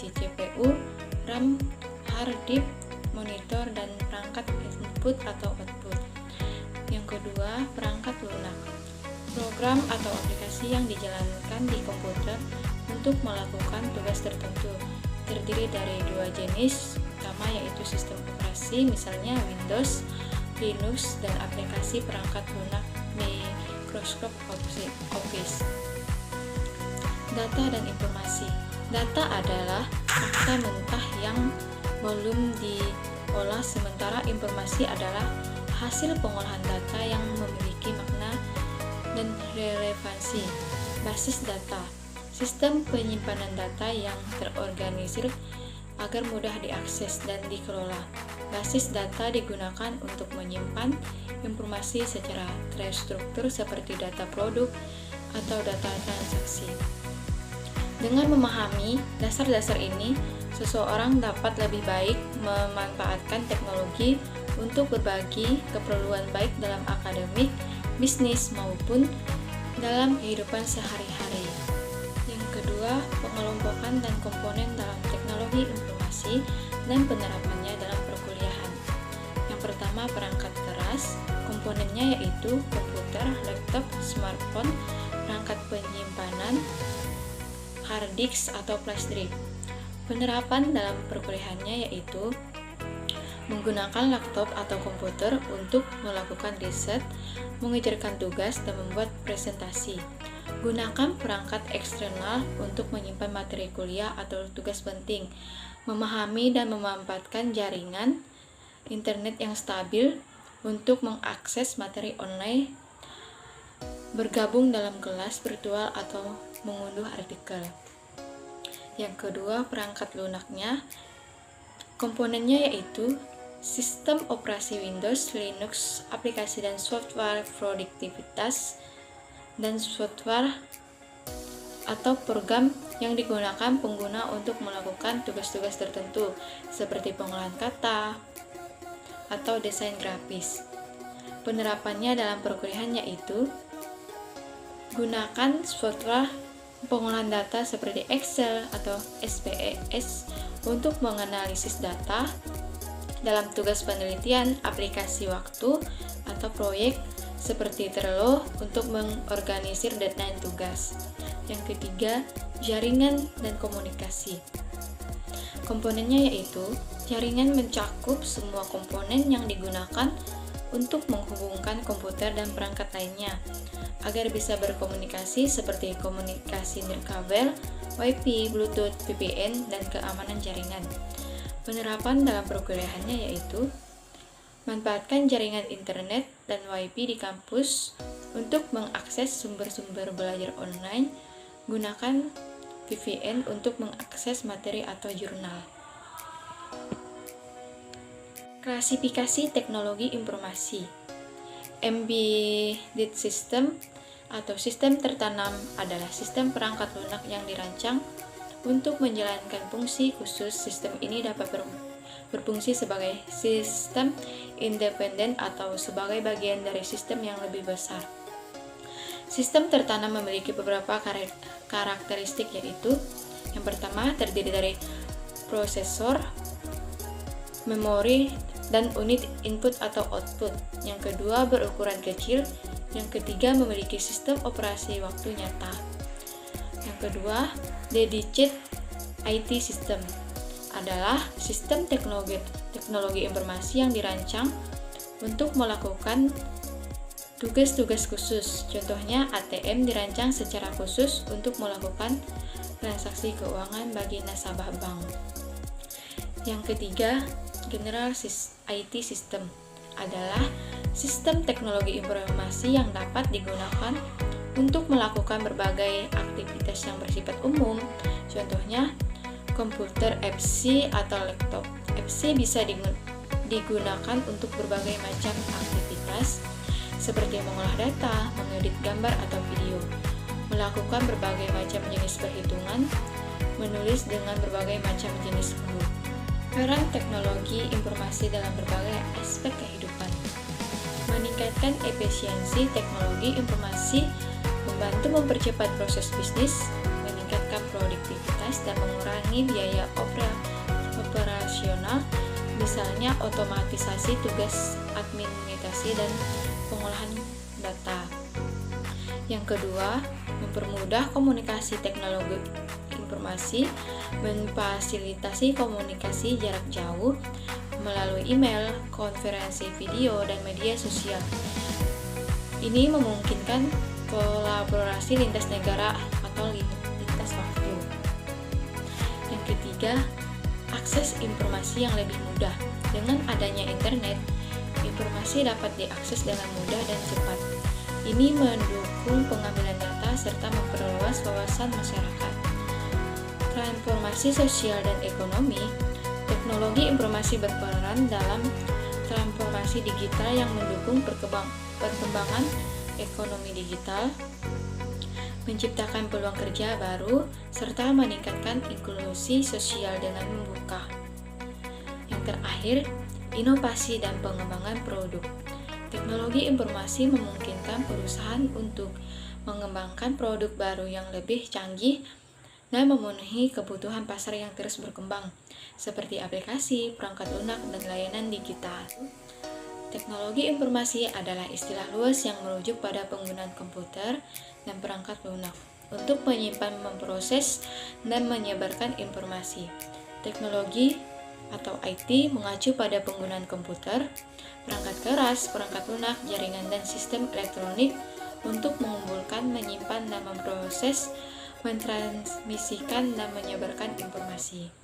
seperti CPU, RAM, hard disk, monitor, dan perangkat input atau output. Yang kedua, perangkat lunak. Program atau aplikasi yang dijalankan di komputer untuk melakukan tugas tertentu. Terdiri dari dua jenis utama, yaitu sistem operasi, misalnya Windows, Linux, dan aplikasi perangkat lunak Microsoft Office. Data dan informasi. Data adalah fakta mentah yang belum diolah, sementara informasi adalah hasil pengolahan data yang memiliki makna dan relevansi. Basis data. Sistem penyimpanan data yang terorganisir agar mudah diakses dan dikelola. Basis data digunakan untuk menyimpan informasi secara terstruktur seperti data produk atau data transaksi. Dengan memahami dasar-dasar ini, seseorang dapat lebih baik memanfaatkan teknologi untuk berbagi keperluan baik dalam akademik, bisnis, maupun dalam kehidupan sehari-hari. Yang kedua, pengelompokan dan komponen dalam teknologi informasi dan penerapannya dalam perkuliahan. Yang pertama, perangkat keras. Komponennya yaitu komputer, laptop, smartphone, perangkat penyimpanan, hard disk atau flash drive. Penerapan dalam perkuliahannya yaitu menggunakan laptop atau komputer untuk melakukan riset, mengerjakan tugas, dan membuat presentasi. Gunakan perangkat eksternal untuk menyimpan materi kuliah atau tugas penting. Memahami dan memanfaatkan jaringan internet yang stabil untuk mengakses materi online, bergabung dalam kelas virtual atau mengunduh artikel. Yang kedua, perangkat lunaknya. Komponennya yaitu sistem operasi Windows, Linux, aplikasi dan software produktivitas, dan software atau program yang digunakan pengguna untuk melakukan tugas-tugas tertentu seperti pengolahan kata atau desain grafis. Penerapannya dalam perkuliahan yaitu gunakan software pengolahan data seperti Excel atau SPSS untuk menganalisis data dalam tugas penelitian, aplikasi waktu atau proyek seperti Trello untuk mengorganisir deadline tugas. Yang ketiga, jaringan dan komunikasi. Komponennya yaitu jaringan mencakup semua komponen yang digunakan untuk menghubungkan komputer dan perangkat lainnya agar bisa berkomunikasi seperti komunikasi nirkabel, Wi-Fi, Bluetooth, VPN, dan keamanan jaringan. Penerapan dalam perkuliahannya yaitu manfaatkan jaringan internet dan Wi-Fi di kampus untuk mengakses sumber-sumber belajar online. Gunakan VPN untuk mengakses materi atau jurnal. Klasifikasi teknologi informasi. Embedded System atau sistem tertanam adalah sistem perangkat lunak yang dirancang untuk menjalankan fungsi khusus. Sistem ini dapat berfungsi sebagai sistem independen atau sebagai bagian dari sistem yang lebih besar. Sistem tertanam memiliki beberapa karakteristik, yaitu yang pertama terdiri dari prosesor, memori, dan unit input atau output. Yang kedua berukuran kecil. Yang ketiga memiliki sistem operasi waktu nyata. Yang kedua, dedicated IT system adalah sistem teknologi informasi yang dirancang untuk melakukan tugas-tugas khusus. Contohnya, ATM dirancang secara khusus untuk melakukan transaksi keuangan bagi nasabah bank. Yang ketiga, General IT System adalah sistem teknologi informasi yang dapat digunakan untuk melakukan berbagai aktivitas yang bersifat umum. Contohnya, komputer FC atau laptop. FC bisa digunakan untuk berbagai macam aktivitas seperti mengolah data, mengedit gambar atau video, melakukan berbagai macam jenis perhitungan, menulis dengan berbagai macam jenis huruf. Peran teknologi informasi dalam berbagai aspek kehidupan. Meningkatkan efisiensi teknologi informasi, membantu mempercepat proses bisnis, meningkatkan produktivitas dan mengurangi biaya operasional, misalnya otomatisasi tugas administrasi dan pengolahan data. Yang kedua, mempermudah komunikasi teknologi informasi, memfasilitasi komunikasi jarak jauh melalui email, konferensi video, dan media sosial. Ini memungkinkan kolaborasi lintas negara atau lintas waktu. Yang ketiga, akses informasi yang lebih mudah. Dengan adanya internet, informasi dapat diakses dengan mudah dan cepat. Ini mendukung pengambilan data serta memperluas wawasan masyarakat. Transformasi sosial dan ekonomi. Teknologi informasi berperan dalam transformasi digital yang mendukung perkembangan ekonomi digital, menciptakan peluang kerja baru, serta meningkatkan inklusi sosial dengan membuka. Yang terakhir, inovasi dan pengembangan produk. Teknologi informasi memungkinkan perusahaan untuk mengembangkan produk baru yang lebih canggih dan memenuhi kebutuhan pasar yang terus berkembang, seperti aplikasi, perangkat lunak, dan layanan digital. Teknologi informasi adalah istilah luas yang merujuk pada penggunaan komputer dan perangkat lunak untuk menyimpan, memproses, dan menyebarkan informasi. Teknologi atau IT mengacu pada penggunaan komputer, perangkat keras, perangkat lunak, jaringan, dan sistem elektronik untuk mengumpulkan, menyimpan, dan memproses, mentransmisikan, dan menyebarkan informasi.